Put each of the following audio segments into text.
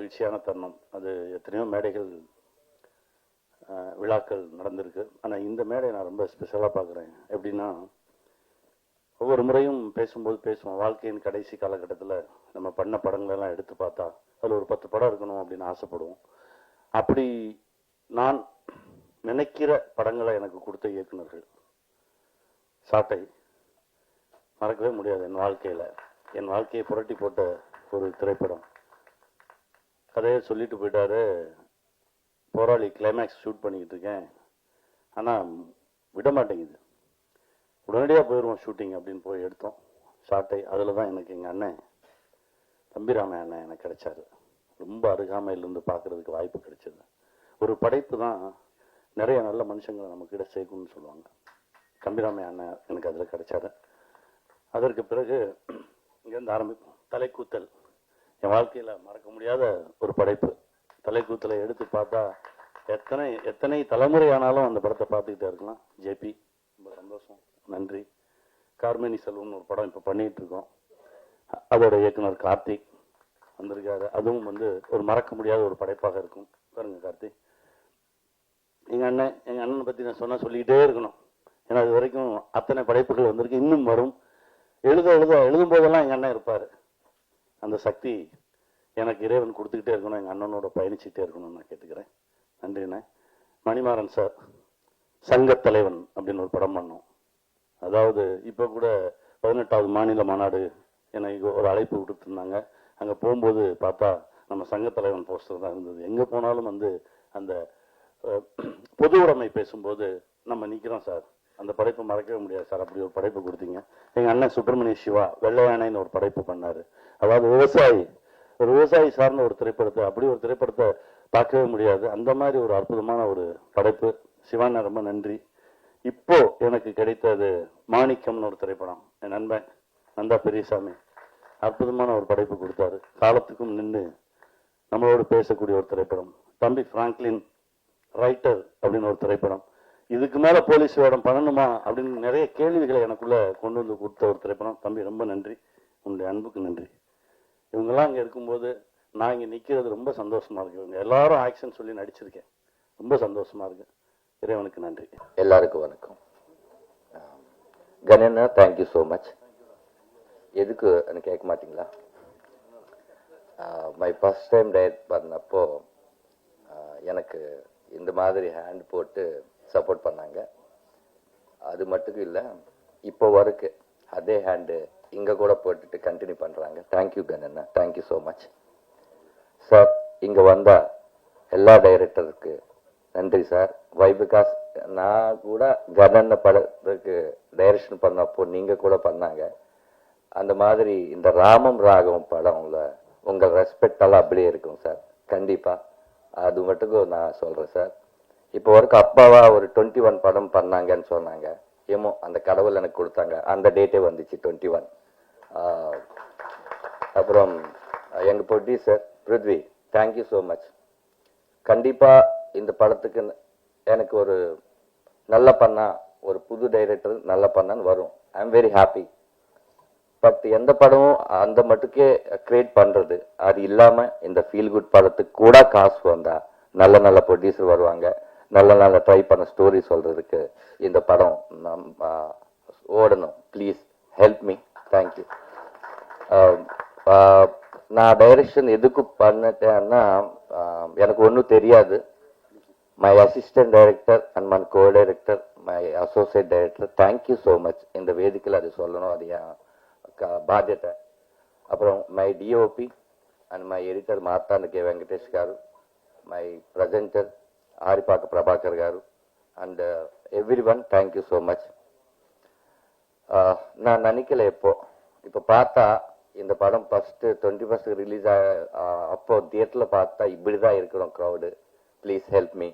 மகிழ்ச்சியான தருணம். அது எத்தனையோ மேடைகள் விழாக்கள் நடந்திருக்கு. ஆனால் இந்த மேடை நான் ரொம்ப ஸ்பெஷலாக பார்க்குறேன். எப்படின்னா, ஒவ்வொரு முறையும் பேசும்போது பேசுவோம், வாழ்க்கையின் கடைசி காலகட்டத்தில் நம்ம பண்ண படங்களெல்லாம் எடுத்து பார்த்தா அதில் ஒரு 10 படம் இருக்கணும் அப்படின்னு ஆசைப்படுவோம். அப்படி நான் நினைக்கிற படங்களை எனக்கு கொடுத்த இயக்குநர்கள் சாட்டை மறக்கவே முடியாது. என் வாழ்க்கையை புரட்டி போட்ட ஒரு திரைப்படம். கதையை சொல்லிட்டு போயிட்டாரு, போராளி கிளைமேக்ஸ் ஷூட் பண்ணிக்கிட்டு இருக்கேன், ஆனால் விட மாட்டேங்குது, உடனடியாக போயிடுவோம் ஷூட்டிங் அப்படின்னு போய் எடுத்தோம் ஷாட்டை. அதில் தான் எனக்கு எங்கள் அண்ணன் தம்பிராம அண்ணன் எனக்கு கிடைச்சாரு. ரொம்ப அருகாமையிலிருந்து பார்க்குறதுக்கு வாய்ப்பு கிடைச்சது. ஒரு படைப்பு தான் நிறைய நல்ல மனுஷங்களை நமக்கிட்ட சேர்க்கணும்னு சொல்லுவாங்க. தம்பிராம அண்ணன் எனக்கு அதில் கிடைச்சாரு. அதற்கு பிறகு இங்கேருந்து ஆரம்பிப்போம். தலைக்கூத்தல் என் வாழ்க்கையில் மறக்க முடியாத ஒரு படைப்பு. தலைக்கூத்தலை எடுத்து பார்த்தா எத்தனை தலைமுறை ஆனாலும் அந்த படத்தை பார்த்துக்கிட்டே இருக்கலாம். ஜேபி ரொம்ப சந்தோஷம், நன்றி. கார்மேனி செல்வம்னு ஒரு படம் இப்போ பண்ணிகிட்டு இருக்கோம். அதோட இயக்குனர் கார்த்திக் வந்திருக்காரு. அதுவும் ஒரு மறக்க முடியாத ஒரு படைப்பாக இருக்கும். பாருங்க கார்த்திக், எங்கள் அண்ணனை பற்றி நான் சொல்லிக்கிட்டே இருக்கணும். ஏன்னா அது வரைக்கும் அத்தனை படைப்புகள் வந்திருக்கு, இன்னும் வரும். எழுதும் போதெல்லாம் எங்கள் அண்ணன் இருப்பார். அந்த சக்தி எனக்கு இறைவன் கொடுத்துக்கிட்டே இருக்கணும். எங்கள் அண்ணனோட பயணிச்சுட்டே இருக்கணும்னு நான் கேட்டுக்கிறேன். நன்றிண்ணே. மணிமாறன் சார், சங்கத்தலைவன் அப்படின்னு ஒரு படம் பண்ணோம். அதாவது இப்போ கூட 18வது மாநில மாநாடு எனக்கு ஒரு அழைப்பு விட்டுருந்தாங்க. அங்கே போகும்போது பார்த்தா நம்ம சங்கத்தலைவன் போஸ்டர் தான் இருந்தது. எங்கே போனாலும் அந்த பொது உடைமை பேசும்போது நம்ம நிற்கிறோம் சார். அந்த படைப்பு மறக்கவே முடியாது சார். அப்படி ஒரு படைப்பு கொடுத்தீங்க. எங்கள் அண்ணன் சுப்பிரமணிய சிவா வெள்ளை யானைன்னு ஒரு படைப்பு பண்ணார். அதாவது ஒரு விவசாயி சார்ந்த ஒரு திரைப்படத்தை, அப்படி ஒரு திரைப்படத்தை பார்க்கவே முடியாது. அந்த மாதிரி ஒரு அற்புதமான ஒரு படைப்பு. சிவானா ரொம்ப நன்றி. இப்போ எனக்கு கிடைத்தது மாணிக்கம்னு ஒரு திரைப்படம். என் நண்பன் நந்தா பெரியசாமி அற்புதமான ஒரு படைப்பு கொடுத்தாரு. காலத்துக்கும் நின்று நம்மளோடு பேசக்கூடிய ஒரு திரைப்படம். தம்பி பிராங்க்லின் ரைட்டர் அப்படின்னு ஒரு திரைப்படம். இதுக்கு மேல போலீஸ் வேடம் பண்ணணுமா அப்படின்னு நிறைய கேள்விகளை எனக்குள்ள கொண்டு வந்து கொடுத்த ஒரு திரைப்படம். தம்பி ரொம்ப நன்றி, உங்களுடைய அன்புக்கு நன்றி. இவங்கெல்லாம் இங்கே இருக்கும்போது நான் இங்கே நிற்கிறது ரொம்ப சந்தோஷமா இருக்கு. இவங்க எல்லாரும் ஆக்ஷன் சொல்லி நடிச்சிருக்கேன், ரொம்ப சந்தோஷமா இருக்கு. இறைவனுக்கு நன்றி. எல்லாருக்கும் வணக்கம். கணேண்ணா, தேங்க்யூ ஸோ மச். எதுக்கு எனக்கு கேட்க மாட்டீங்களா? மை ஃபர்ஸ்ட் டைம் டைரக்ட் பண்ணப்போ எனக்கு இந்த மாதிரி ஹேண்ட் போட்டு சப்போர்ட் பண்ணாங்க. அது மட்டும் இல்லை, இப்போ வரைக்கும் அதே ஹேண்டு இங்கே கூட போட்டுட்டு கண்டினியூ பண்ணுறாங்க. தேங்க்யூ கணேண்ணா, தேங்க்யூ ஸோ மச் சார். இங்கே வந்தால் எல்லா டைரக்டருக்கு நன்றி சார். வைபிகாஸ் நான் கூட கணேண்ண படத்துக்கு டைரக்ஷன் பண்ணப்போ நீங்கள் கூட பண்ணாங்க. அந்த மாதிரி இந்த ராமம் ராகவம் படம்ல உங்கள் ரெஸ்பெக்டெல்லாம் அப்படியே இருக்கும் சார். கண்டிப்பாக அது மட்டுக்கும் நான் சொல்கிறேன் சார். இப்போ வரைக்கும் அப்பாவா ஒரு 21 படம் பண்ணாங்கன்னு சொன்னாங்க. ஏமோ அந்த கடவுள் எனக்கு கொடுத்தாங்க. அந்த டேட்டே வந்துச்சு 21. அப்புறம் எங்கள் producer Prithvi, thank you so much. கண்டிப்பாக இந்த படத்துக்கு எனக்கு ஒரு நல்ல பண்ணா, ஒரு புது டைரக்டர் நல்ல பண்ணான்னு வரும். I am very happy. But எந்த படமும் அந்த மட்டுக்கே கிரியேட் பண்ணுறது, அது இல்லாமல் இந்த ஃபீல் குட் படத்துக்கு கூட காசு வந்தா நல்ல நல்ல ப்ரொடியூசர் வருவாங்க. நல்ல ட்ரை பண்ண ஸ்டோரி சொல்கிறதுக்கு இந்த படம் ஓடணும். Please help me. தேங்க்யூ. நான் டைரக்ஷன் எதுக்கு பண்ணிட்டேன்னா, எனக்கு ஒன்றும் தெரியாது. My assistant director and my co director, my associate director, thank you so much. இந்த வேதிக்கையில் அது சொல்லணும், அது என் బాధ్యత. అప్పుడు my DOP and my editor Marthand K Venkatesh garu, my presenter Aripaka Prabhakar garu and everyone thank you so much. நான் நினைக்கல இப்போ பார்த்தா இந்த படம் ஃபர்ஸ்ட் 21 ரிலீஸ் அப்போ தியேட்டரில் பார்த்தா இப்படி தான் இருக்கிறோம் க்ரௌடு. Please help me.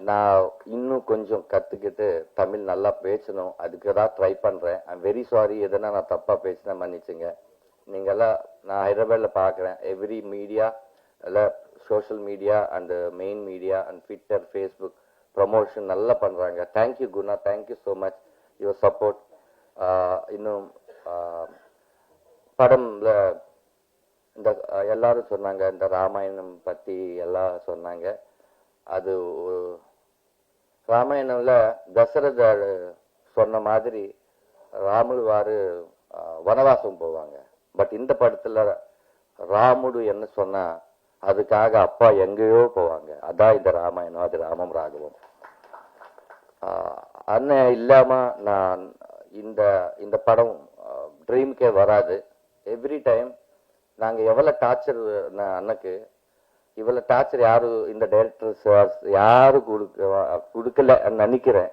நான் இன்னும் கொஞ்சம் கற்றுக்கிட்டு தமிழ் நல்லா பேசணும், அதுக்கு தான் ட்ரை பண்ணுறேன். ஐம் வெரி சாரி, எதனா நான் தப்பாக பேசினா மன்னிச்சுங்க. நீங்கள்லாம் நான் ஹைதராபாத்தில் பார்க்குறேன், எவ்ரி மீடியா எல்லாம் social media and main media and Twitter, Facebook promotion நல்லா பண்ணுறாங்க. Thank you Guna, thank you so much your support. இன்னும் படம்ல இந்த எல்லாரும் சொன்னாங்க, இந்த ராமாயணம் பத்தி எல்லாம் சொன்னாங்க. அது ராமாயணம்ல தசரதர் சொன்ன மாதிரி ராமுடுவாரு வனவாசம் போவாங்க. பட் இந்த படத்துல ராமுடு என்ன சொன்னா அதுக்காக அப்பா எங்கேயோ போவாங்க. அதான் இந்த ராமாயணம், அது ராமம் ராகவம். அண்ணன் இல்லாம நான் இந்த படம் ட்ரீம்கே வராது. எவ்ரி டைம் நாங்க எவ்வளவு டார்ச்சர் அண்ணக்கு, இவ்வளவு டார்ச்சர் யாரு இந்த டைரக்டர்ஸ் யாரு கொடுக்கல நினைக்கிறேன்.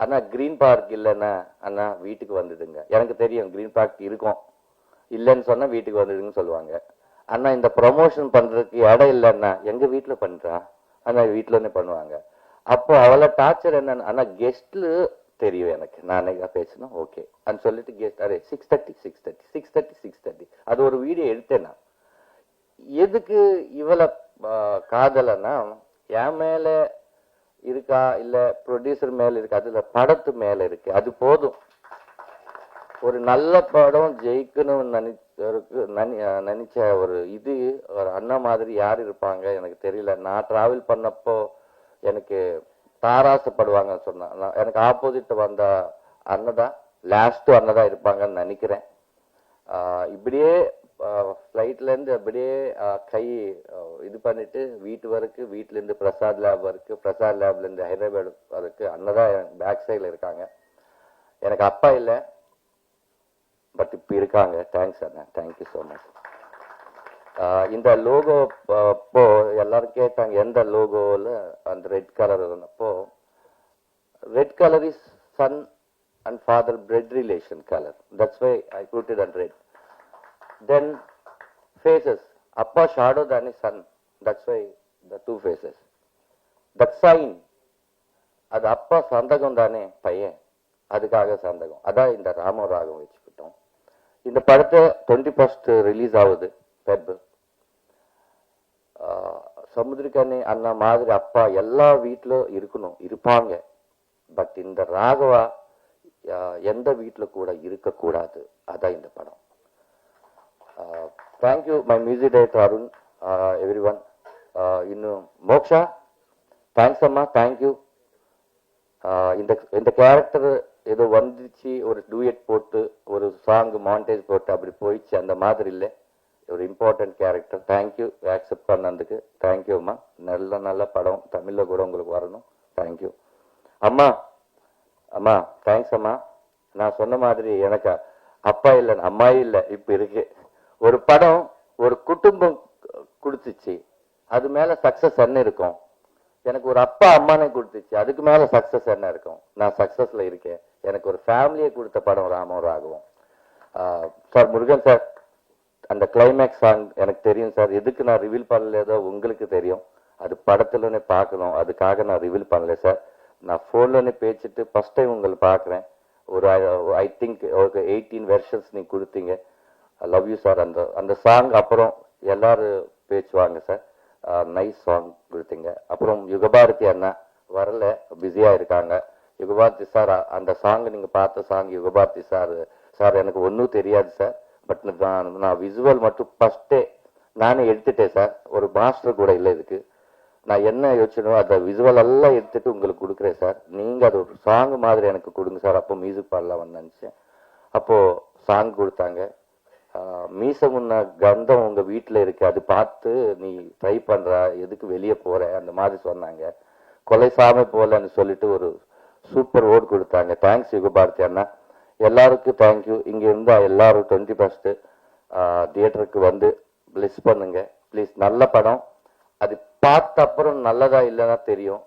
ஆனா கிரீன் பார்க் இல்லைன்னா அண்ணா வீட்டுக்கு வந்துடுங்க. எனக்கு தெரியும் கிரீன் பார்க் இருக்கும், இல்லைன்னு சொன்னா வீட்டுக்கு வந்துடுங்கன்னு சொல்லுவாங்க. அண்ணா இந்த ப்ரொமோஷன் பண்றதுக்கு இடம் இல்லைன்னா எங்க வீட்டுல பண்றான் அண்ணா, வீட்டுலன்னே பண்ணுவாங்க. அப்போ அவ்வளவு டார்ச்சர் என்ன, ஆனா கெஸ்ட்ல தெரியும் எனக்கு. நான் பேசணும் ஓகே அன்னு சொல்லிட்டு கெஸ்ட் அரே 6:30 அது ஒரு வீடியோ எடுத்தேன் நான். எதுக்கு இவ்வளவு காதலன்னா என் மேல இருக்கா இல்ல ப்ரொடியூசர் மேல இருக்கா, அதுல படத்து மேல இருக்கு. அது போதும். ஒரு நல்ல படம் ஜெயிக்கணும்னு நினைச்ச ஒரு ஒரு அண்ணா மாதிரி யார் இருப்பாங்க எனக்கு தெரியல. நான் டிராவல் பண்ணப்போ எனக்கு தாராசப்படுவாங்கன்னு சொன்னா, எனக்கு ஆப்போசிட் வந்த அண்ணதான் லாஸ்ட் அண்ணதான் இருப்பாங்கன்னு நினைக்கிறேன். இப்படியே ஃப்ளைட்ல இருந்து அப்படியே கை இது பண்ணிட்டு வீட்டு வரைக்கும், வீட்டுல இருந்து பிரசாத் லேப் வரைக்கும், பிரசாத் லேப்ல இருந்து ஹைதராபாத் வரைக்கும் அண்ணதான் பேக் சைட்ல இருக்காங்க. எனக்கு அப்பா இல்லை, பட் இப்ப இருக்காங்க. தேங்க்ஸ் அண்ணா, தேங்க்யூ ஸோ மச். இந்த லோகோ அப்போ எல்லாரும் கேட்டாங்க எந்த லோகோல அந்த ரெட் கலர் இருந்தப்போ, red colour is son and father blood relation colour. That's why I put it and red. Then faces, அப்பா ஷாடோ தானே son, that's why the two faces. That sign, அது அப்பா சந்தகம் தானே பையன், அதுக்காக சந்தகம். அதான் இந்த ராம ராகம் வச்சுக்கிட்டோம். இந்த படத்தை 21st ரிலீஸ் ஆகுது ஃபெப். சமுத்திரக்கனி அண்ணா மாதிரி அப்பா எல்லா வீட்டிலும் இருப்பாங்க. பட் இந்த ராகவா எந்த வீட்டுல கூட இருக்கக்கூடாது. அதான் இந்த படம். Thank you my music director Arun, every one. இன்னும் மோக்ஷா, தேங்க்ஸ் அம்மா, தேங்க்யூ. இந்த கேரக்டர் ஏதோ வந்துச்சு, ஒரு டூயட் போட்டு ஒரு சாங் மாண்டேஜ் போட்டு அப்படி போயிடுச்சு, அந்த மாதிரி இல்லை. ஒரு இம்பார்ட்டன்ட் கேரக்டர். தேங்க்யூ ஆக்செப்ட் பண்ணதுக்கு. தேங்க்யூ அம்மா. நல்ல படம் தமிழ்ல கூட உங்களுக்கு வரணும். தேங்க்யூ அம்மா. அம்மா தேங்க்ஸ் அம்மா. நான் சொன்ன மாதிரி எனக்கு அப்பா இல்லை அம்மா இல்லை, இப்ப இருக்கு. ஒரு படம் ஒரு குடும்பம் கொடுத்துச்சு, அது மேல சக்சஸ் என்ன இருக்கும். எனக்கு ஒரு அப்பா அம்மானே கொடுத்துச்சு, அதுக்கு மேல சக்சஸ் என்ன இருக்கும். நான் சக்சஸ்ல இருக்கேன். எனக்கு ஒரு ஃபேமிலியை கொடுத்த படம் ராமம் ராகவும். சார் முருகன் சார், அந்த கிளைமேக்ஸ் சாங் எனக்கு தெரியும் சார். எதுக்கு நான் ரிவீல் பண்ணலேதோ உங்களுக்கு தெரியும். அது படத்துலனே பார்க்கணும், அதுக்காக நான் ரிவீல் பண்ணல சார். நான் போன்லனே பேசிட்டு ஃபர்ஸ்ட் டைம் உங்களை பார்க்குறேன். ஒரு ஐ திங்க் ஒரு 18 வெர்ஷன்ஸ் நீங்க கொடுத்தீங்க. I love you sir. அந்த சாங் அப்புறம் எல்லாரும் பேசுவாங்க சார். நைஸ் சாங் கொடுத்தீங்க. அப்புறம் யுகபாரதி அண்ணா வரல, பிஸியா இருக்காங்க. யுகபாரதி சார், அந்த சாங் நீங்க பார்த்த சாங் யுகபாரதி சார். சார் எனக்கு ஒன்றும் தெரியாது சார், பட் நான் விசுவல் மட்டும் ஃபர்ஸ்டே நானே எடுத்துட்டேன் சார். ஒரு மாஸ்டர் கூட இல்லை இதுக்கு. நான் என்ன யோசிச்சனோ அந்த விசுவல் எல்லாம் எடுத்துட்டு உங்களுக்கு கொடுக்குறேன் சார். நீங்க அது ஒரு சாங் மாதிரி எனக்கு கொடுங்க சார். அப்போ மியூசிக் பாடலாம் நினைச்சேன். அப்போ சாங் கொடுத்தாங்க. மீச முன்ன கந்தம் உங்க வீட்டுல இருக்கு, அது பார்த்து நீ ட்ரை பண்ற, எதுக்கு வெளியே போற அந்த மாதிரி சொன்னாங்க. கொலை சாமி போலன்னு சொல்லிட்டு ஒரு சூப்பர் ஓட் கொடுத்தாங்க. தேங்க்ஸ் யுகபாரதி அண்ணா. எல்லாருக்கும் தேங்க்யூ. இங்க இருந்தா எல்லாரும் 21st தியேட்டருக்கு வந்து பிளஸ் பண்ணுங்க ப்ளீஸ். நல்ல படம். அது பார்த்த அப்புறம் நல்லதா இல்லைன்னா தெரியும்,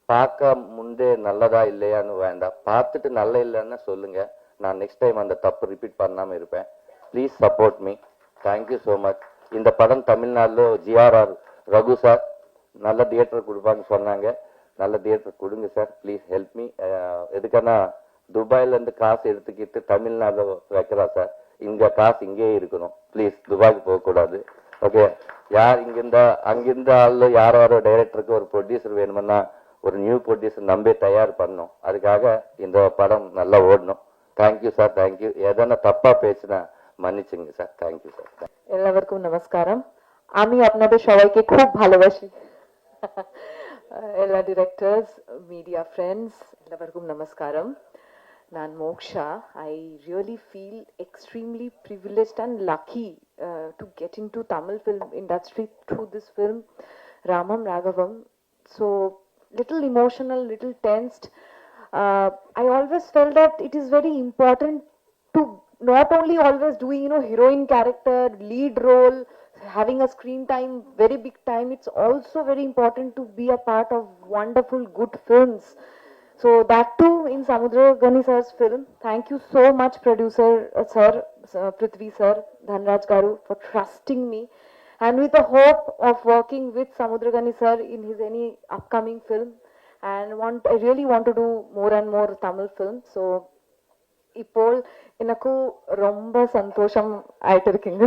பார்க்க முந்தே நல்லதா இல்லையான்னு வேண்டாம். பார்த்துட்டு நல்ல இல்லைன்னா சொல்லுங்க. நான் நெக்ஸ்ட் டைம் அந்த தப்பு ரிப்பீட் பண்ணாம இருப்பேன். Please support me. Thank you so much. இந்த படம் தமிழ்நாடுல ஜிஆர்ஆர் ரகு சார் நல்ல தியேட்டர் கொடுப்பாங்க சொன்னாங்க. நல்ல தியேட்டர் கொடுங்க சார். Please help me. எதுக்கானா துபாயில இருந்து காசு எடுத்துக்கிட்டு தமிழ்நாடுல வைக்கிறா சார். இங்க காசு இங்கே இருக்கணும். ப்ளீஸ் துபாய்க்கு போகக்கூடாது. ஓகே. யார் அங்கிருந்த ஆளு யாரோ டைரக்டருக்கு ஒரு ப்ரொடியூசர் வேணும்னா ஒரு நியூ ப்ரொடியூசர் நம்பி தயார் பண்ணும். அதுக்காக இந்த படம் நல்லா ஓடணும். Thank you sir, thank you. எதனா தப்பா பேசினா மன்னிச்சுங்க சார். Thank you sir. எல்லாருக்கும் நமஸ்காரம். আমি আপনাদের সবাইকে খুব ভালোবাসি। எல்லா டிரெக்டர்ஸ், மீடியா ஃப்ரெண்ட்ஸ் எல்லாருக்கும் நமஸ்காரம். நான் moksha. I really feel extremely privileged and lucky to get into Tamil film industry through this film, Ramam Raghavam. So little emotional, little tensed. I always felt that it is very important to not only always doing, heroine character, lead role, having a screen time, very big time. It's also very important to be a part of wonderful, good films. So that too in Samudra Gani sir's film. Thank you so much, producer sir, Prithvi sir, Dhanraj Garu, for trusting me, and with the hope of working with Samudra Gani sir in his any upcoming film. And I really want to do more and more Tamil films. So இப்போ எனக்கு ரொம்ப சந்தோஷம் ஆயிட்டு இருக்குங்க.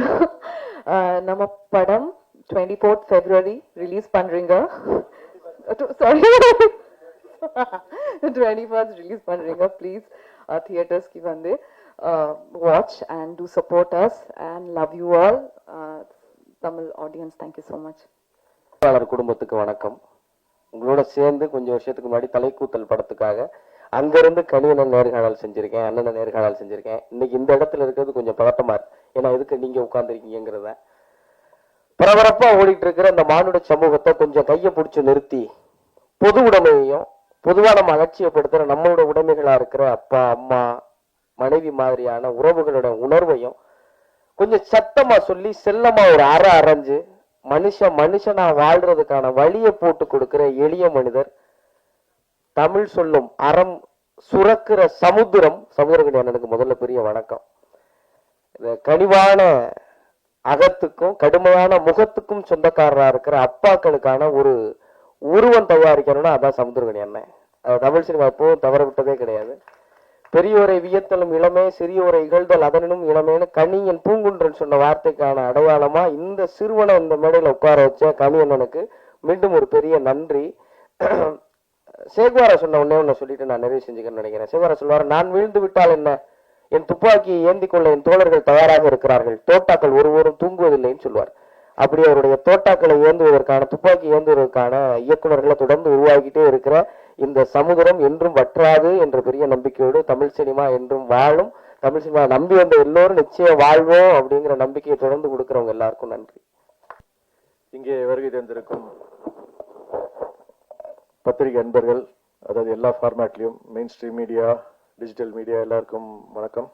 நம்ம படம் 24th February release பண்றீங்க. Sorry 21st release பண்றீங்க. ப்ளீஸ் தியேட்டர்ஸ்க்கு வந்து watch and do support us and love you all Tamil audience. Thank you so much. குடும்பத்துக்கு வணக்கம். உங்களோட சேர்ந்து கொஞ்சம் வருஷத்துக்கு முன்னாடி தலைக்கூத்தல் படத்துக்காக அங்கிருந்து கனியனை நேர்காணல் செஞ்சிருக்கேன், அண்ணனை நேர்காணல் செஞ்சிருக்கேன். இன்னைக்கு இந்த இடத்துல இருக்கிறது கொஞ்சம் பதட்டமா இருக்கு. ஏன்னா எதுக்கு நீங்க உட்கார்ந்துருக்கீங்கிறத பரபரப்பா ஓடிட்டு இருக்கிற இந்த மானுட சமூகத்தை கொஞ்சம் கையை பிடிச்சு நிறுத்தி பொது உடைமையையும் பொதுவா நம்ம அலட்சியப்படுத்துற நம்மளோட உடைமைகளா இருக்கிற அப்பா அம்மா மனைவி மாதிரியான உறவுகளோட உணர்வையும் கொஞ்சம் சத்தமா சொல்லி செல்லமா ஒரு அரைஞ்சு மனுஷனா வாழ்றதுக்கான வழியை போட்டு கொடுக்கிற எளிய மனிதர், தமிழ் சொல்லும் அறம் சுரக்கிற சமுத்திரகனி அண்ணனுக்கு முதல்ல பெரிய வணக்கம். இந்த கனிவான அகத்துக்கும் கடுமையான முகத்துக்கும் சொந்தக்காரரா இருக்கிற அப்பாக்களுக்கான ஒரு உருவம் தயாரிக்கணும்னா அதான் சமுத்திரகனி அண்ணன். தமிழ் சினிமா எப்பவும் தவற விட்டதே கிடையாது. பெரியோரை வியத்தலும் இளமே, சிறியோரை இகழ்தல் அதனும் இளமேன்னு கனியன் பூங்குன்றன் சொன்ன வார்த்தைக்கான அடையாளமா இந்த சிறுவனை இந்த மேடையில உட்கார வச்ச கனியண்ணனுக்கு மீண்டும் ஒரு பெரிய நன்றி. சேகுவாரா சொன்ன ஒண்ணு சொல்லிட்டு நான் நிறைவு செஞ்சுக்கணும்னு நினைக்கிறேன். சேகுவாரா சொல்வாரு, நான் வீழ்ந்து விட்டால் என்ன, என் துப்பாக்கியை ஏந்தி கொள்ள என் தோழர்கள் தயாராக இருக்கிறார்கள், தோட்டாக்கள் ஒருவரும் தூங்குவதில்லைன்னு சொல்லுவார். அப்படி அவருடைய தோட்டாக்களை ஏந்துவதற்கான துப்பாக்கி ஏந்துவதற்கான இயக்குநர்களை தொடர்ந்து உருவாக்கிட்டே இருக்கிற இந்த சமுதிரம் என்றும் வற்றாது என்ற பெரிய நம்பிக்கையோடு தமிழ் சினிமா என்றும் வாழும். தமிழ் சினிமா நம்பி வந்த எல்லோரும் நிச்சயம் வாழ்வோம் அப்படிங்கிற நம்பிக்கையை தொடர்ந்து கொடுக்கிறவங்க எல்லாருக்கும் நன்றி. இங்கே வருகை தந்திருக்கும் பத்திரிகை அன்பர்கள், அதாவது எல்லா ஃபார்மேட்லையும் mainstream media, digital media எல்லாருக்கும் வணக்கம்.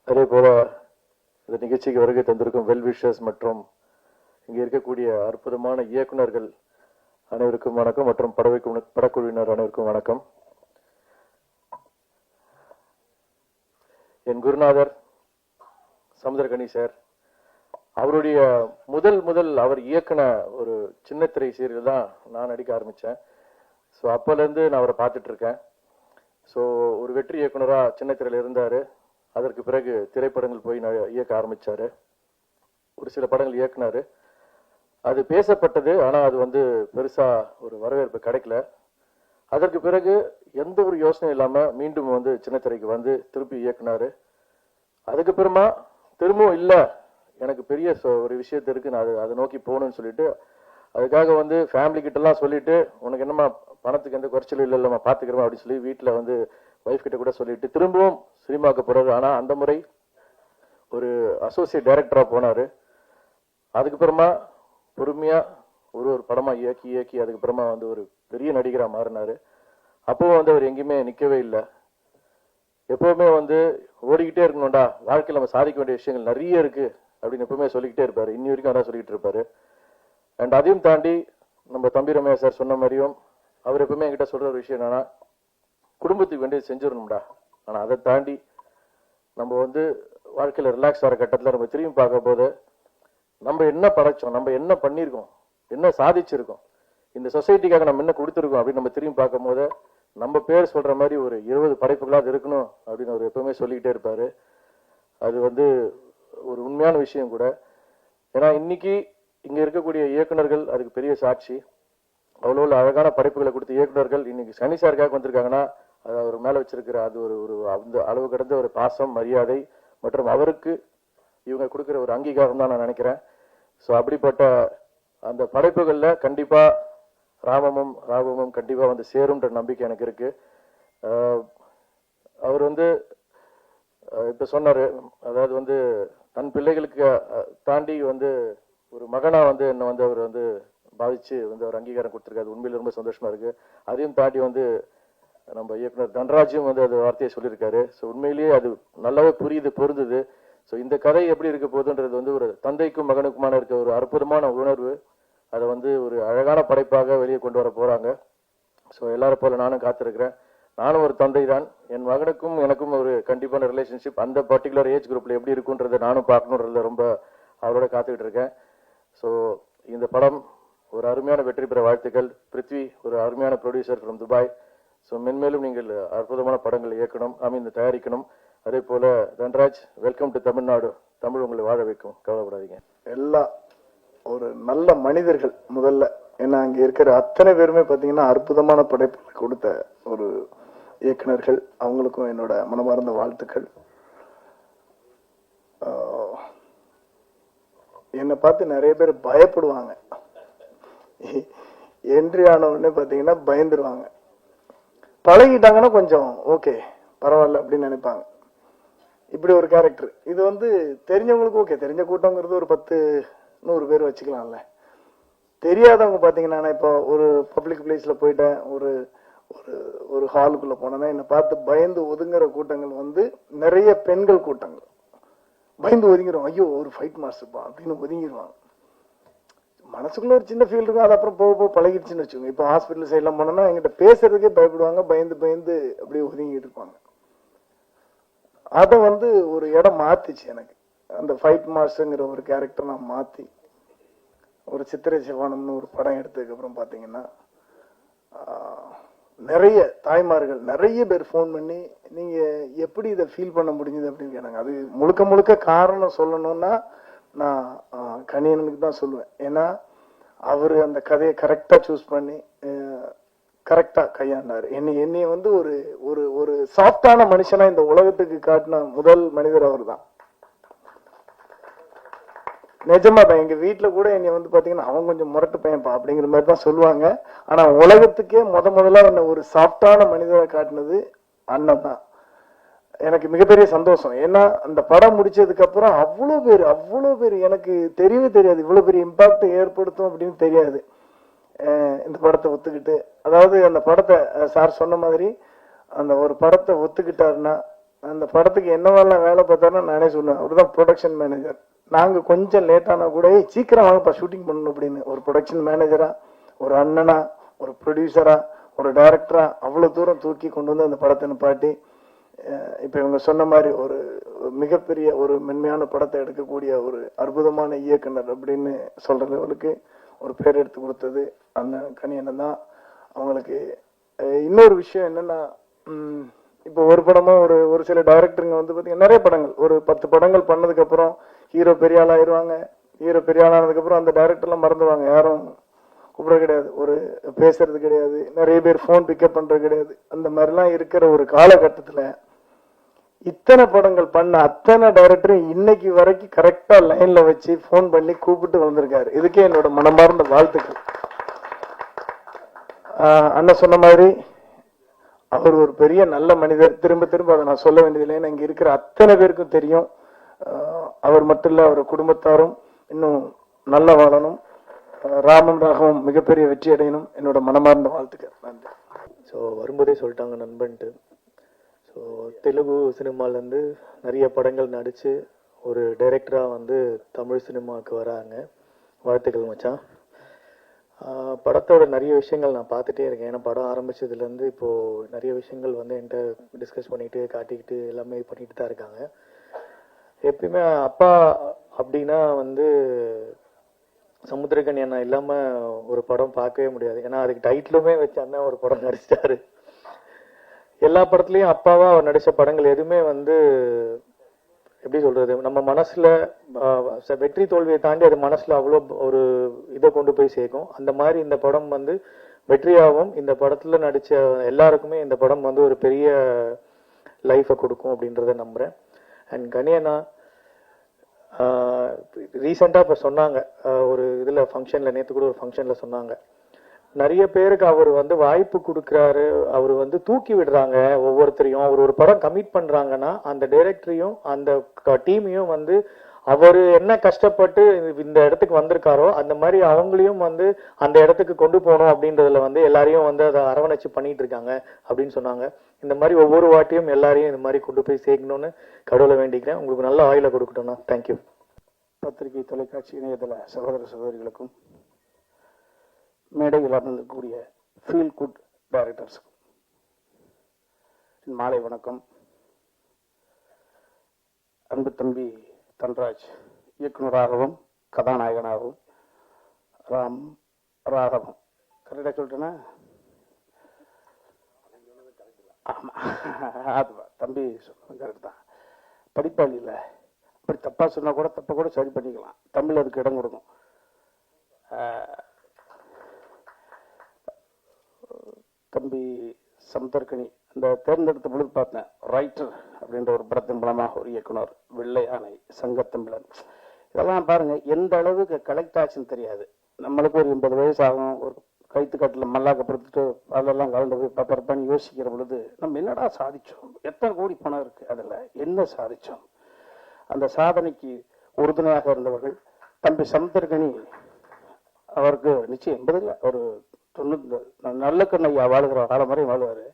அதே போல இந்த நிகழ்ச்சிக்கு வருகை தந்திருக்கும் வெல்விஷர்ஸ் மற்றும் இங்கே இருக்கக்கூடிய அற்புதமான இயக்குநர்கள் அனைவருக்கும் வணக்கம் மற்றும் படக்குழுவினர் அனைவருக்கும் வணக்கம். என் குருநாதர் சமுத்திரகனி சார், அவருடைய முதல் அவர் இயக்குன ஒரு சின்னத்திரை சீரியல் தான் நான் நடிக்க ஆரம்பித்தேன். ஸோ அப்போலேருந்து நான் அவரை பார்த்துட்டு இருக்கேன். ஸோ ஒரு வெற்றி இயக்குனராக சின்னத்திரையில் இருந்தார். அதற்கு பிறகு திரைப்படங்கள் போய் இயக்க ஆரம்பித்தார். ஒரு சில படங்கள் இயக்குனார். அது பேசப்பட்டது, ஆனால் அது வந்து பெருசாக ஒரு வரவேற்பு கிடைக்கல. அதற்கு பிறகு எந்த ஒரு யோசனையும் இல்லாமல் மீண்டும் வந்து சின்னத்திரைக்கு வந்து திருப்பி இயக்குனார். அதுக்கப்புறமா திரும்பவும் இல்லை, எனக்கு பெரிய ஒரு விஷயத்து இருக்கு, நான் அதை நோக்கி போகணும்னு சொல்லிட்டு அதுக்காக வந்து ஃபேமிலி கிட்டலாம் சொல்லிட்டு, உனக்கு என்னம்மா பணத்துக்கு எந்த குறைச்சலும் இல்லைம்மா பார்த்துக்கிறோமா அப்படின்னு சொல்லி வீட்டில் வந்து ஒய்ஃப் கிட்ட கூட சொல்லிட்டு திரும்பவும் சினிமாவுக்கு போறாரு. ஆனால் அந்த முறை ஒரு அசோசியேட் டைரக்டராக போனார். அதுக்கப்புறமா பொறுமையா ஒரு படமா இயக்கி அதுக்கப்புறமா வந்து ஒரு பெரிய நடிகராக மாறினாரு. அப்பவும் வந்து அவர் எங்கேயுமே நிற்கவே இல்லை. எப்பவுமே வந்து ஓடிக்கிட்டே இருக்கணும்டா, வாழ்க்கையில் நம்ம சாதிக்க வேண்டிய விஷயங்கள் நிறைய இருக்கு அப்படின்னு எப்பவுமே சொல்லிக்கிட்டே இருப்பாரு. இன்னி வரைக்கும் அதான் சொல்லிக்கிட்டு இருப்பாரு. அண்ட் அதையும் தாண்டி நம்ம தம்பி ரமேஷ் சார் சொன்ன மாதிரியும் அவர் எப்பவுமே என்கிட்ட சொல்ற ஒரு விஷயம் என்னன்னா, குடும்பத்துக்கு வேண்டியது செஞ்சிடணும்டா. ஆனால் அதை தாண்டி நம்ம வந்து வாழ்க்கையில் ரிலாக்ஸ் ஆகிற கட்டத்தில் நம்ம திரும்பி பார்க்கும் போது நம்ம என்ன படைச்சோம், நம்ம என்ன பண்ணியிருக்கோம், என்ன சாதிச்சிருக்கோம், இந்த சொசைட்டிக்காக நம்ம என்ன கொடுத்துருக்கோம் அப்படின்னு நம்ம திரும்பி பார்க்கும் போது நம்ம பேர் சொல்ற மாதிரி ஒரு 20 படைப்புகளாக இருக்கணும் அப்படின்னு அவர் எப்பவுமே சொல்லிக்கிட்டே இருப்பாரு. அது வந்து ஒரு உண்மையான விஷயம் கூட. ஏன்னா இன்னைக்கு இங்க இருக்கக்கூடிய இயக்குநர்கள் அதுக்கு பெரிய சாட்சி. அவ்வளோ அழகான படைப்புகளை கொடுத்த இயக்குநர்கள் இன்னைக்கு சனி சாருக்காக வந்திருக்காங்கன்னா அது அவர் மேல வச்சிருக்கிற அது ஒரு அந்த அளவு கடந்த ஒரு பாசம், மரியாதை மற்றும் அவருக்கு இவங்க கொடுக்குற ஒரு அங்கீகாரம் தான் நான் நினைக்கிறேன். ஸோ அப்படிப்பட்ட அந்த படைப்புகளில் கண்டிப்பாக ராகவமும் கண்டிப்பாக வந்து சேரும்ன்ற நம்பிக்கை எனக்கு இருக்கு. அவர் வந்து இப்போ சொன்னார், அதாவது வந்து தன் பிள்ளைகளுக்கு தாண்டி வந்து ஒரு மகனா வந்து என்னை வந்து அவர் வந்து பாவிச்சு வந்து அவர் அங்கீகாரம் கொடுத்துருக்காரு. உண்மையில ரொம்ப சந்தோஷமா இருக்கு. அதையும் தாண்டி வந்து நம்ம இயக்குனர் தன்ராஜும் வந்து அது வார்த்தையை சொல்லியிருக்காரு. ஸோ உண்மையிலேயே அது நல்லாவே பொருந்தது. ஸோ இந்த கதை எப்படி இருக்க போகுதுன்றது வந்து ஒரு தந்தைக்கும் மகனுக்குமான இருக்க ஒரு அற்புதமான உணர்வு. அதை வந்து ஒரு அழகான படைப்பாக வெளியே கொண்டு வர போறாங்க. ஸோ எல்லாரும் போல நானும் காத்திருக்கிறேன். நானும் ஒரு தந்தை தான். என் மகனுக்கும் எனக்கும் ஒரு கண்டிப்பான ரிலேஷன்ஷிப் அந்த பர்டிகுலர் ஏஜ் குரூப்ல எப்படி இருக்குன்றதை நானும் பார்க்கணுன்றதுல ரொம்ப அவரோட காத்துக்கிட்டு இருக்கேன். ஸோ இந்த படம் ஒரு அருமையான வெற்றி பெற வாழ்த்துக்கள். பிருத்வி ஒரு அருமையான ப்ரொடியூசர் ஃப்ரம் துபாய். ஸோ மென்மேலும் நீங்கள் அற்புதமான படங்கள் இயக்கணும், தயாரிக்கணும். அதே போல தன்ராஜ், வெல்கம் டு தமிழ்நாடு. தமிழ் உங்களை வாழ வைக்கும், கவலைப்படாதீங்க. எல்லாம் ஒரு நல்ல மனிதர்கள் முதல்ல. ஏன்னா அங்க இருக்கிற அத்தனை பேருமே பாத்தீங்கன்னா அற்புதமான படைப்புகளை கொடுத்த ஒரு இயக்குனர்கள். அவங்களுக்கும் என்னோட மனமார்ந்த வாழ்த்துக்கள். என்னை பார்த்து நிறைய பேர் பயப்படுவாங்க. என்ட்ரி ஆன உடனே பாத்தீங்கன்னா பயந்துருவாங்க. பழகிட்டாங்கன்னா கொஞ்சம் ஓகே பரவாயில்ல அப்படின்னு நினைப்பாங்க. இப்படி ஒரு கேரக்டர். இது வந்து தெரிஞ்சவங்களுக்கு ஓகே, தெரிஞ்ச கூட்டங்கிறது ஒரு 10-100 பேர் வச்சுக்கலாம்ல. தெரியாதவங்க பாத்தீங்கன்னா, இப்போ ஒரு பப்ளிக் பிளேஸ்ல போயிட்டேன், ஒரு ஒரு ஹாலுக்குள்ள போனேன்னா என்னை பார்த்து பயந்து ஒதுங்குற கூட்டங்கள் வந்து நிறைய பெண்கள் கூட்டங்கள். பயந்து ஒதுங்கிடுவோம், ஐயோ ஒரு ஃபைட் மாஸ்டர்ப்பா அப்படின்னு ஒதுங்கிடுவாங்க. மனசுக்குள்ள ஒரு சின்ன ஃபீல் இருக்கும். அது அப்புறம் போக பழகிடுச்சுன்னு வச்சுக்கோங்க. இப்போ ஹாஸ்பிட்டல் சைட்லாம் போனோம்னா எங்கிட்ட பேசுறதுக்கே பயப்படுவாங்க, பயந்து அப்படியே ஒதுங்கிட்டு இருப்பாங்க. அதை வந்து ஒரு இடம் மாத்திச்சு எனக்கு. அந்த ஃபைட் மாஸ்டர்ங்கிற ஒரு கேரக்டர் நான் மாத்தி ஒரு சித்திரை சிவானம்னு ஒரு படம் எடுத்ததுக்கு அப்புறம் பாத்தீங்கன்னா நிறைய தாய்மார்கள் நிறைய பேர் ஃபோன் பண்ணி நீங்க எப்படி இதை ஃபீல் பண்ண முடிஞ்சது அப்படின்னு கேட்டாங்க. அது முழுக்க காரணம் சொல்லணும்னா நான் கணியனுக்கு தான் சொல்லுவேன். ஏன்னா அவரு அந்த கதையை கரெக்டா சூஸ் பண்ணி கரெக்டா கையாண்டாரு. என்னைய வந்து ஒரு ஒரு ஒரு சாஃப்டான மனுஷனா இந்த உலகத்துக்கு காட்டின முதல் மனிதர் அவர் தான். நிஜமா தான். எங்க வீட்டுல கூட என்னை வந்து பாத்தீங்கன்னா அவன் கொஞ்சம் முரட்டு பையன்பா அப்படிங்கிற மாதிரி தான் சொல்லுவாங்க. ஆனா உலகத்துக்கே முதல்ல என்ன ஒரு சாஃப்டான மனிதரை காட்டினது அண்ணன் தான். எனக்கு மிகப்பெரிய சந்தோஷம். ஏன்னா அந்த படம் முடிச்சதுக்கு அப்புறம் அவ்வளவு பேர் எனக்கு தெரியவே தெரியாது இவ்வளவு பெரிய இம்பாக்ட் ஏற்படுத்தும் அப்படின்னு தெரியாது. இந்த படத்தை ஒத்துக்கிட்டு, அதாவது அந்த படத்தை சார் சொன்ன மாதிரி அந்த ஒரு படத்தை ஒத்துக்கிட்டாருன்னா அந்த படத்துக்கு என்னவெல்லாம் வேலை பார்த்தாருன்னா நானே சொல்லுவேன், அவர்தான் ப்ரொடக்ஷன் மேனேஜர். நாங்க கொஞ்சம் லேட்டானா கூட சீக்கிரம் வாங்கப்பா ஷூட்டிங் பண்ணணும் அப்படின்னு ஒரு ப்ரொடக்ஷன் மேனேஜரா, ஒரு அண்ணனா, ஒரு ப்ரொடியூசரா, ஒரு டைரக்டரா அவ்வளவு தூரம் தூக்கி கொண்டு வந்து அந்த படத்தை நிப்பாட்டி இப்ப இவங்க சொன்ன மாதிரி ஒரு மிகப்பெரிய ஒரு மென்மையான படத்தை எடுக்கக்கூடிய ஒரு அற்புதமான இயக்குனர் அப்படின்னு சொல்ற லெவலுக்கு ஒரு பேர் எடுத்து கொடுத்தது அண்ணன் கணியண்ணன் தான். அவங்களுக்கு இன்னொரு விஷயம் என்னன்னா, இப்போ ஒரு படமா ஒரு சில டைரக்டருங்க வந்து பாத்தீங்கன்னா நிறைய படங்கள் ஒரு 10 படங்கள் பண்ணதுக்கு அப்புறம் ஹீரோ பெரிய ஆள் ஆயிடுவாங்க. ஹீரோ பெரிய ஆள் ஆனதுக்கு அப்புறம் அந்த டைரக்டர்லாம் மறந்துடுவாங்க. யாரும் கூப்பிட கிடையாது, ஒரு பேசுறது கிடையாது, நிறைய பேர் போன் பிக்கப் பண்றது கிடையாது. அந்த மாதிரிலாம் இருக்கிற ஒரு காலகட்டத்துல இத்தனை படங்கள் பண்ண அத்தனை டைரக்டரும் இன்னைக்கு வரைக்கும் கரெக்டா லைன்ல வச்சு போன் பண்ணி கூப்பிட்டு வந்திருக்காரு. இதுக்கே என்னோட மனமார்ந்த வாழ்த்துக்கள். அண்ணன் சொன்ன மாதிரி அவர் ஒரு பெரிய நல்ல மனிதர். திரும்ப அதை நான் சொல்ல வேண்டியதில்லை. ஏன்னா இங்க இருக்கிற அத்தனை பேருக்கும் தெரியும். அவர் மட்டும் இல்ல, அவர் குடும்பத்தாரும் இன்னும் நல்ல வாழணும். ராமம் ராகவும் மிகப்பெரிய வெற்றி அடையணும். என்னோட மனமார்ந்த வாழ்த்துக்கள். நன்றி. ஸோ வரும்போதே சொல்லிட்டாங்க நண்பன்ட்டு. ஸோ தெலுங்கு சினிமாலேருந்து நிறைய படங்கள் நடித்து ஒரு டைரக்டராக வந்து தமிழ் சினிமாவுக்கு வராங்க. வாழ்த்துக்கள் மச்சான். படத்தோட நிறைய விஷயங்கள் நான் பார்த்துட்டே இருக்கேன். ஏன்னா படம் ஆரம்பிச்சதுலேருந்து இப்போது நிறைய விஷயங்கள் வந்து என்கிட்ட டிஸ்கஸ் பண்ணிட்டு காட்டிக்கிட்டு எல்லாமே பண்ணிட்டு தான் இருக்காங்க. எப்பயுமே அப்பா அப்படின்னா வந்து சமுத்திரக்கனி அண்ணா இல்லாம ஒரு படம் பார்க்கவே முடியாது. ஏன்னா அதுக்கு டைட்டிலுமே வச்சு அண்ணா ஒரு படம் நடிச்சிட்டாரு. எல்லா படத்துலயும் அப்பாவா அவர் நடிச்ச படங்கள் எதுவுமே வந்து எப்படி சொல்றது, நம்ம மனசுல வெற்றி தோல்வியை தாண்டி அது மனசுல அவ்வளோ ஒரு இதை கொண்டு போய் சேர்க்கும். அந்த மாதிரி இந்த படம் வந்து வெற்றியாகவும் இந்த படத்துல நடிச்ச எல்லாருக்குமே இந்த படம் வந்து ஒரு பெரிய லைஃபை கொடுக்கும் அப்படின்றத நம்புறேன். அண்ட் கணியண்ணா ரீசெண்டாக இப்போ சொன்னாங்க, ஒரு இதில் ஃபங்க்ஷனில், நேற்று கூட ஒரு ஃபங்க்ஷனில் சொன்னாங்க, நிறைய பேருக்கு அவர் வந்து வாய்ப்பு கொடுக்குறாரு, அவர் வந்து தூக்கி விடுறாங்க ஒவ்வொருத்தரையும். அவர் ஒரு படம் கமிட் பண்ணுறாங்கன்னா அந்த டைரக்டரையும் அந்த டீமையும் வந்து அவர் என்ன கஷ்டப்பட்டு இந்த இடத்துக்கு வந்திருக்காரோ அந்த மாதிரி அவங்களையும் வந்து அந்த இடத்துக்கு கொண்டு போகணும் அப்படின்றதுல வந்து எல்லாரையும் வந்து அதை அரவணைச்சு பண்ணிட்டு இருக்காங்க அப்படின்னு சொன்னாங்க. இந்த மாதிரி ஒவ்வொரு வாட்டியும் எல்லாரையும் இந்த மாதிரி கொண்டு போய் சேர்க்கணும்னு கடவுளை வேண்டிக்கிறேன். உங்களுக்கு நல்ல ஆயில கொடுக்கட்டும்ண்ணா. தேங்க்யூ. பத்திரிகை, தொலைக்காட்சி, இணையதள சகோதர சகோதரிகளுக்கும் மேடையில் அமர்ந்திருக்கக்கூடிய ஃபீல் குட் டைரக்டர்ஸுக்கும் மாலை வணக்கம். அன்பு தம்பி தன்ராஜ் இயக்குநராகவும் கதாநாயகனாகவும், ராம் ராகவம் கரெக்டாக சொல்லிட்டேன்னா? ஆமா, அதுவா தம்பி கரெக்ட் தான். படிப்பாளி இல்லை, அப்படி தப்பா சொன்னா கூட தப்பை கூட சரி பண்ணிக்கலாம். தமிழ் அதுக்கு இடம் கொடுக்கும். தம்பி சமுத்திரக்கனி இந்த தேர்ந்தெடுத்த பொழுது பார்த்தேன். ரைட்டர் அப்படின்ற ஒரு படத்தின் மூலமாக ஒரு இயக்குனர், வெள்ளை ஆணை, சங்கத்தமிழன், இதெல்லாம் பாருங்க எந்த அளவுக்கு கலெக்ட் ஆச்சுன்னு தெரியாது. நம்மளுக்கு ஒரு 80 வயசு ஆகும், ஒரு கைத்துக்கட்டில் மல்லாக்கப்படுத்திட்டு அதெல்லாம் கலந்து போய் பப்பரப்பான்னு யோசிக்கிற பொழுது நம்ம என்னடா சாதிச்சோம், எத்தனை கோடி பணம் இருக்கு, அதில் என்ன சாதிச்சோம். அந்த சாதனைக்கு உறுதுணையாக இருந்தவர்கள் தம்பி சமுத்திரக்கனி. அவருக்கு நிச்சயம் 80 ஒரு 90 நல்ல கண்ணையா வாழுகிற காலம் வரை வாழ்வாரு.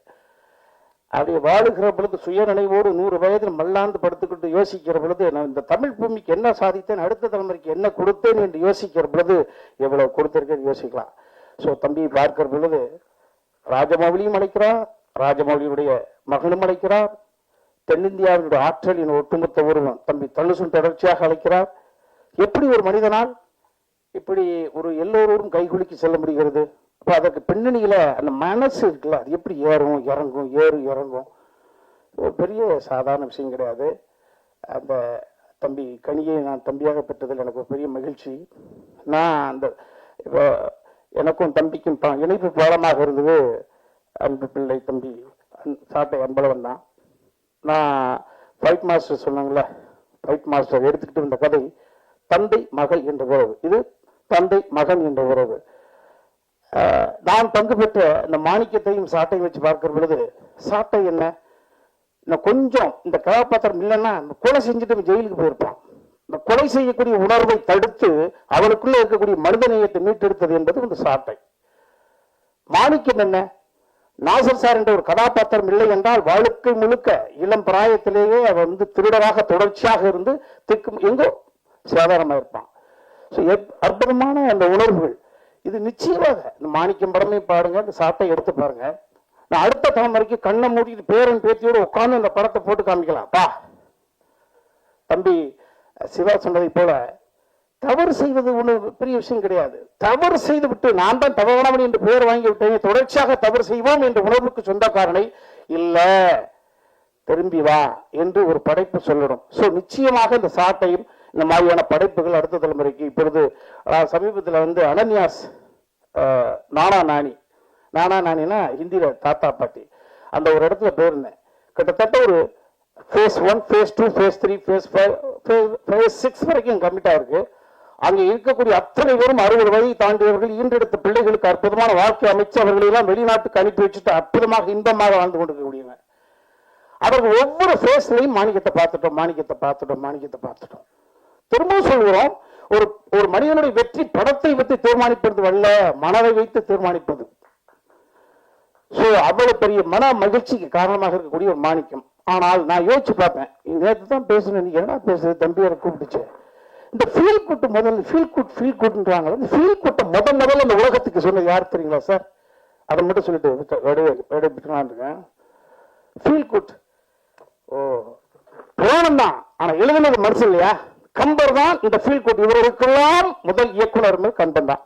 அப்படி வாழுகிற பொழுது சுயநினைவோடு 100 வயதில் மல்லாந்து படுத்துக்கிட்டு யோசிக்கிற பொழுது நான் இந்த தமிழ் பூமிக்கு என்ன சாதித்தேன், அடுத்த தலைமுறைக்கு என்ன கொடுத்தேன் என்று யோசிக்கிற பொழுது எவ்வளவு கொடுத்திருக்கேன்னு யோசிக்கலாம். ஸோ தம்பியை பார்க்கிற பொழுது ராஜமௌலியும் அழைக்கிறார், ராஜமௌலியுடைய மகனும் அழைக்கிறார், தென்னிந்தியாவினுடைய ஆற்றலின் ஒட்டுமொத்த உருவம் தம்பி தனுசும் தொடர்ச்சியாக அழைக்கிறார். எப்படி ஒரு மனிதனால் இப்படி ஒரு எல்லோரும் கைகுலுக்கி செல்ல முடிகிறது? அப்போ அதற்கு பின்னணியில அந்த மனசு இருக்குல்ல, அது எப்படி ஏறும் இறங்கும் இறங்கும், ஒரு பெரிய சாதாரண விஷயம் கிடையாது. அந்த தம்பி கனியை நான் தம்பியாக பெற்றதில் எனக்கு ஒரு பெரிய மகிழ்ச்சி. நான் அந்த இப்போ எனக்கும் தம்பிக்கும் இணைப்பு பாலமாக இருந்தது அன்பு பிள்ளை தம்பி சாட்டை அன்பளவன் தான். நான் ஃபைட் மாஸ்டர் சொன்னாங்களே, ஃபைட் மாஸ்டர் எடுத்துக்கிட்டு இருந்த கதை தந்தை மகள் என்ற உறவு. இது தந்தை மகன் என்ற உறவு. நான் பங்கு பெற்ற இந்த மாணிக்கத்தையும் சாட்டையும் வச்சு பார்க்கிற பொழுது சாட்டை என்ன, இந்த கொஞ்சம் இந்த கதாபாத்திரம் இல்லைன்னா கொலை செஞ்சுட்டு ஜெயிலுக்கு போயிருப்பான். இந்த கொலை செய்யக்கூடிய உணர்வை தடுத்து அவனுக்குள்ள இருக்கக்கூடிய மனித நேயத்தை மீட்டெடுத்தது என்பது இந்த சாட்டை. மாணிக்கம் என்ன, நாசர் சார் என்ற ஒரு கதாபாத்திரம் இல்லை என்றால் வாழ்க்கை முழுக்க இளம் பிராயத்திலேயே அவன் வந்து திருடராக தொடர்ச்சியாக இருந்து எங்கோ சாதாரணமாக இருப்பான். அற்புதமான அந்த உணர்வுகள் இது நிச்சயமாக இந்த மாணிக்கம் படமே பாருங்க, இந்த சாட்டை எடுத்து பாருங்க. நான் அடுத்த தலைமுறைக்கு கண்ணை மூடிட்டு பேரன் பேத்தியோடு உட்கார்ந்து இந்த படத்தை போட்டு காமிக்கலாம். பா தம்பி சிவா சொன்னதை போல தவறு செய்வது ஒண்ணு பெரிய விஷயம் கிடையாது. தவறு செய்து விட்டு நான் தான் தவறானவன் என்று பெயர் வாங்கி விட்டேன், தொடர்ச்சியாக தவறு செய்வோம் என்ற உணர்வுக்கு சொந்தக்காரனை இல்ல திரும்பி வா என்று ஒரு படைப்பு சொல்லணும். சோ நிச்சயமாக இந்த சாட்டையும் இந்த மாதிரியான படைப்புகள் அடுத்த தலைமுறைக்கு. இப்பொழுது சமீபத்தில் வந்து அனன்யாஸ் நானா நானினா ஹிந்தியில தாத்தா பாட்டி, அந்த ஒரு இடத்துல போயிருந்தேன். கிட்டத்தட்ட ஒரு phase 1, phase 2, phase 3, phase 5, phase 6 வரைக்கும் கம்மிட்டா இருக்கு. அங்கே இருக்கக்கூடிய அத்தனை பேரும் 60 வயதை தாண்டியவர்கள், ஈன்றெடுத்த பிள்ளைகளுக்கு அற்புதமான வாழ்க்கை அமைச்சு அவர்களை எல்லாம் வெளிநாட்டுக்கு அனுப்பி வச்சுட்டு அற்புதமாக இன்பமாக வாழ்ந்து கொண்டிருக்கக்கூடியவங்க. அவர்கள் ஒவ்வொரு ஃபேஸ்லையும் மாணிக்கத்தை பார்த்துட்டோம். திரும்பவும் சொல்கிறோம், ஒரு மனிதனுடைய வெற்றி படத்தை வைத்து தீர்மானிப்பது அல்ல, மனதை வைத்து தீர்மானிப்பது. அவ்வளவு பெரிய மன மகிழ்ச்சிக்கு காரணமாக இருக்கக்கூடிய ஒரு மாணிக்கம். ஆனால் நான் யோசிச்சு பார்த்தேன், நேற்று தான் பேசணும், என்ன பேசுறது தம்பியை கூப்பிட்டுச்சு. இந்த ஃபீல் குட் முதல்ல ஃபீல் குட்ன்றாங்க. ஃபீல் குட்டை முதல்ல இந்த உலகத்துக்கு சொன்னது யார் தெரியுங்களா சார்? அதை மட்டும் சொல்லிட்டு ஃபீல் குட் புராணம் தான், ஆனா எழுதினது மனுஷன் இல்லையா? கம்பர் தான் இந்த ஃபீல் குட். இவருக்கெல்லாம் முதல் இயக்குனர் கம்பன் தான்.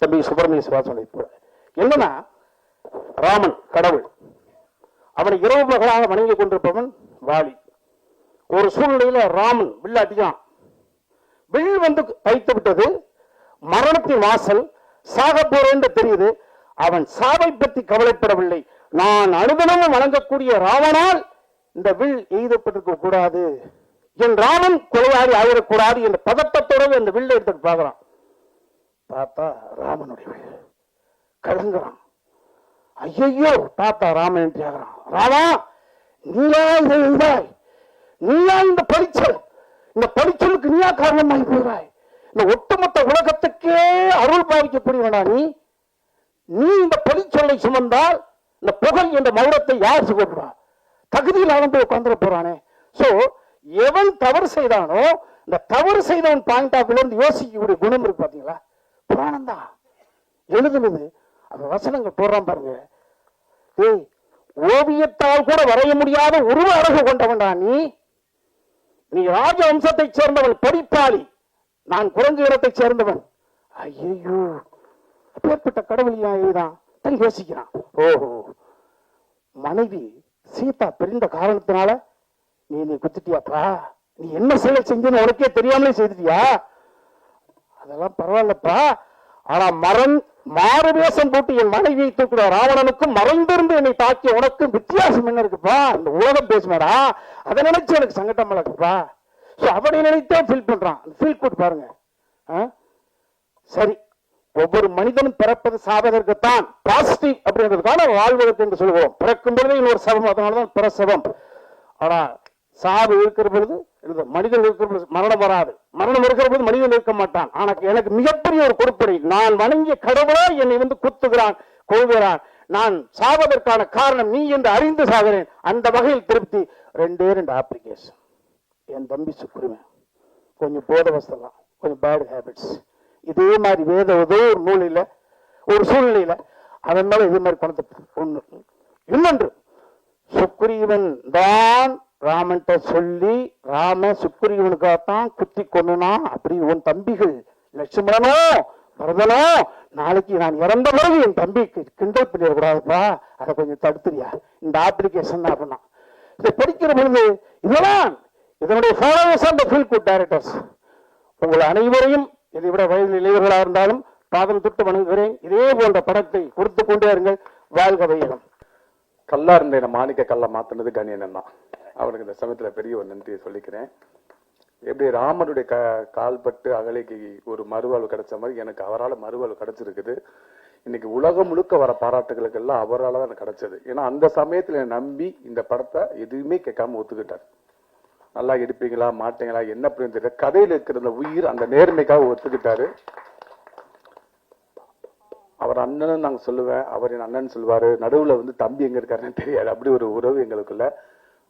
தம்பி சுப்பிரமணிய சிவா சொன்னது போல என்னன்னா, ராமன் கடவுள், அவனை இரவு பகலாக வணங்கி கொண்டிருப்பவன் வாலி. ஒரு சூழ்நிலையில ராமன் வில் அடியான், வில் வந்து வைத்து விட்டது, மரணத்தின் வாசல், சாக போறேன் தெரியுது. அவன் சாவை பற்றி கவலைப்படவில்லை. நான் அனுதினமும் வணங்கக்கூடிய ராவனால் இந்த வில் எய்தப்பட்டிருக்க கூடாது என் ராமன் கொலையாளி ஆயிடக்கூடாது என்ற பதட்டத்தோட அந்த வில்லை எடுத்துட்டு பார்க்கறான். பார்த்தா ராமனுடைய வில் கலங்குறான். ஐயோ தாத்தா ராமன் என்று ஆகிறான். ராமா, நீயா இதை எழுதாய்? நீயா இந்த பரிச்சல்? இந்த பரிச்சலுக்கு நீயா காரணமாகி போகிறாய்? இந்த ஒட்டுமொத்த உலகத்துக்கே அருள் பாவிக்கக்கூடியவனா நீ? நீ இந்த பரிச்சொல்லை சுமந்தால் இந்த புகழ் என்ற மௌனத்தை யார் சுமப்பா? தகுதியில் அவன் போய் உட்கார்ந்துட போறானே. சோ எவன் தவறு செய்தானோ இந்த தவறு செய்தவன் பாயிண்ட் ஆஃப் வியூல இருந்து யோசிக்கக்கூடிய குணம் இருக்கு பாத்தீங்களா? புராணம் தான் எழுதுனது. அந்த வசனங்கள் போடுறான் பாருங்க. ஏய், ஓவியத்தால் கூட வரைய முடியாத உருவ அழகு கொண்டவன்டா நீ. நீ ராஜவம்சத்தை சேர்ந்தவன், படிப்பாளி. நான் குறைஞ்ச இடத்தை சேர்ந்தவன். ஐயோ, அப்பேற்பட்ட கடவுள் தான் தன் யோசிக்கிறான். ஓஹோ, மனைவி சீதா பிரிந்த காரணத்தினால நீ குத்துட்டியாப்பா? நீ என்ன செயல் செஞ்சு உனக்கே தெரியாமலே செய்துட்டியா? அதெல்லாம் பரவாயில்லப்பா. ஆனா மாறுவேஷம் போட்டு என் மனைவியை தூக்கிற ராவணனுக்கும் மறைந்திருந்து என்னை தாக்கிய உனக்கும் வித்தியாசம் என்ன இருக்குப்பா? இந்த உலகம் பேசுமாடா, அதை நினைச்சு எனக்கு சங்கடம் இருக்குப்பா. அவனை நினைத்தே ஃபீல் பண்றான். ஃபீல் குட் பாருங்க. சரி, ஒவ்வொரு மனிதனும் பிறப்பது சாவதற்குத்தான், பாசிட்டிவ் அப்படின்றதுக்கான வாழ்வதற்கு என்று சொல்லுவோம். பிறக்கும் பொழுது இன்னொரு சபம், அதனாலதான் பிரசவம். ஆனா சாவு இருக்கிற பொழுது, மனிதன் இருக்கிற பொழுது மரணம் வராது. மரணம் இருக்கிற பொழுது மனிதன் இருக்க மாட்டான். ஆனா எனக்கு மிகப்பெரிய ஒரு கொடுப்படை, நான் வணங்கிய கடவுளா என்னை குத்துகிறான், கொள்கிறான். நான் சாவதற்கான காரணம் நீ என்று அறிந்து சாகிறேன். அந்த வகையில் திருப்தி. 2 அப்ளிகேஷன். என் தம்பி சுக்குருவன் கொஞ்சம் போத வசலாம், கொஞ்சம் பேட் ஹேபிட்ஸ். இதே மாதிரி வேத ஏதோ ஒரு மூலையில ஒரு சூழ்நிலையில அதன் மேல இதே மாதிரி பணத்தை ஒண்ணு. இன்னொன்று, சுக்ரீவன் தான் ராமன்ட்ட சொல்லி ராம சுக்ரீவனுக்காகத்தான் குத்தி கொண்டுனா அப்படி உன் தம்பிகள் லட்சுமணனோ பரதனோ நாளைக்கு நான் இறந்த பிறகு என் தம்பிக்கு கிண்டல் பண்ணிடக்கூடாதுப்பா, அதை கொஞ்சம் தடுத்துறியா? இந்த அப்ளிகேஷன் தான் அப்படின்னா இதை படிக்கிற பொழுது இதெல்லாம் இதனுடைய followers and feel good directors உங்கள் அனைவரையும் இதை விட வயதில் இளையவர்களாக இருந்தாலும் பாதம் தொட்டு வணங்குகிறேன். இதே போன்ற படத்தை கொடுத்து கொண்டே இருங்கள். வாழ்க வையகம். கல்லா இருந்த என்ன மாணிக்க கல்லா மாத்தினது கணியன் தான். அவனுக்கு இந்த சமயத்துல பெரிய ஒரு நன்றியை சொல்லிக்கிறேன். எப்படி ராமனுடைய கால்பட்டு அகலைக்கு ஒரு மறுவாழ்வு கிடைச்ச மாதிரி எனக்கு அவரால் மறுவாழ்வு கிடைச்சிருக்குது. இன்னைக்கு உலகம் முழுக்க வர பாராட்டுகளுக்கு எல்லாம் அவரால் தான் கிடைச்சது. ஏன்னா அந்த சமயத்துல நம்பி இந்த படத்தை எதுவுமே கேட்காம ஒத்துக்கிட்டார். நல்லா எடுப்பீங்களா மாட்டீங்களா என்ன அப்படின்னு தெரியல, கதையில இருக்கிற அந்த உயிர் அந்த நேர்மைக்காக ஒத்துக்கிட்டாரு. அவர் அண்ணன் நாங்க சொல்லுவேன், அவர் என் அண்ணன் சொல்லுவாரு. நடுவுல தம்பி எங்க இருக்காருன்னு தெரியாது. அப்படி ஒரு உறவு எங்களுக்குள்ள.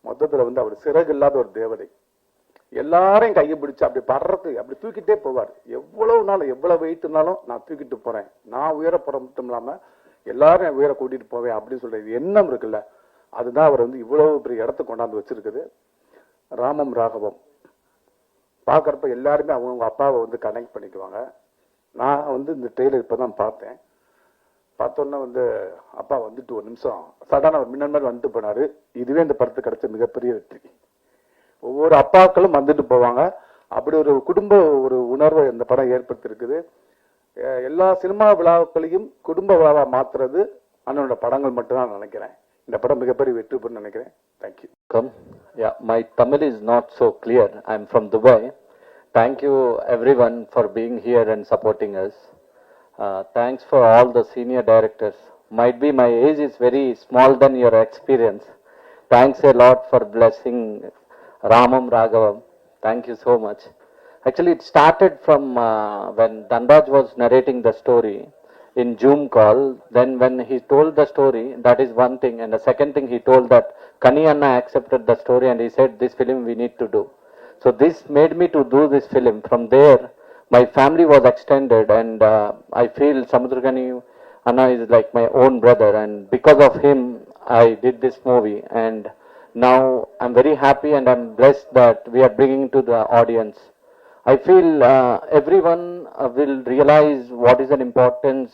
மொத்தத்துல அவர் சிறகு இல்லாத ஒரு தேவதை. எல்லாரையும் கையை பிடிச்சு அப்படி படுறது அப்படி தூக்கிட்டே போவார். எவ்வளவு நாள் எவ்வளவு வெயிட்னாலும் நான் தூக்கிட்டு போறேன், நான் உயர போற மட்டும் இல்லாம எல்லாரும் உயர கூட்டிட்டு போவேன் அப்படின்னு சொல்ற எண்ணம் இருக்குல்ல, அதுதான் அவர் இவ்வளவு பெரிய இடத்துக்கு கொண்டாந்து வச்சிருக்குது. ராமம் ராகவம் பாக்குறப்ப எல்லாருமே அவங்க அப்பாவை கனெக்ட் பண்ணிக்குவாங்க. நான் இந்த ட்ரெயிலர் இப்பதான் பார்த்தேன். பார்த்தோன்னா அப்பா ஒரு நிமிஷம் சடான ஒரு மின்னல் மாதிரி வந்துட்டு போனாரு. இதுவே இந்த படத்துக்கு கிடைச்ச மிகப்பெரிய வெற்றி. ஒவ்வொரு அப்பாக்களும் வந்துட்டு போவாங்க. அப்படி ஒரு குடும்ப ஒரு உணர்வை இந்த படம் ஏற்படுத்திருக்குது. எல்லா சினிமா விழாக்களையும் குடும்ப விழாவா மாத்துறது அண்ணனோட படங்கள் மட்டும்தான் நினைக்கிறேன். இந்த படம் மிகப்பெரிய வெற்றி பெறும் நினைக்கிறேன். Thank you. Yeah, my Tamil is not so clear. I'm from Dubai. Thank you everyone for being here and supporting us. Thanks for all the senior directors. Might be my age is very small than your experience. Thanks a lot for blessing Ramam Raghavam. Thank you so much. Actually, it started from when Dhanraj was narrating the story in Zoom call. Then when he told the story, that is one thing. And the second thing, he told that Kani Anna accepted the story and he said, this film we need to do. So this made me to do this film. From there, my family was extended, and I feel Samudragani Anna is like my own brother, and because of him, I did this movie. And now I'm very happy and I'm blessed that we are bringing to the audience. I feel everyone will realize what is an importance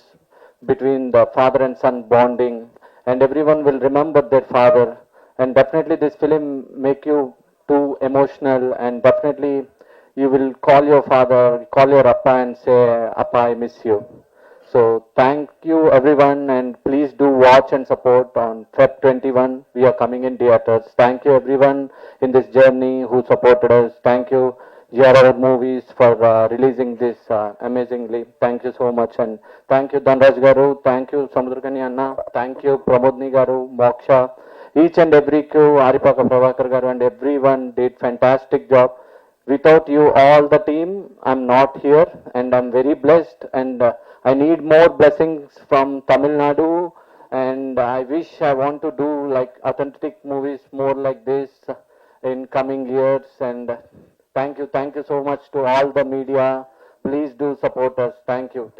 between the father and son bonding, and everyone will remember their father. And definitely this film make you too emotional, and definitely you will call your father, call your appa and say, Appa, I miss you. So thank you everyone, and please do watch and support on Feb 21. We are coming in theaters. Thank you everyone in this journey who supported us. Thank you JRR Movies for releasing this amazingly. Thank you so much, and thank you Dhanraj Garu, thank you Samudrakani Anna, thank you Pramodni Garu, Moksha, each and every crew, Aripaka Prabhakar Garu, and everyone did fantastic job. Without you, all the team, I'm not here, and I'm very blessed, and I need more blessings from Tamil Nadu, and I wish I want to do like authentic movies more like this in coming years. And thank you so much to all the media. Please do support us. Thank you.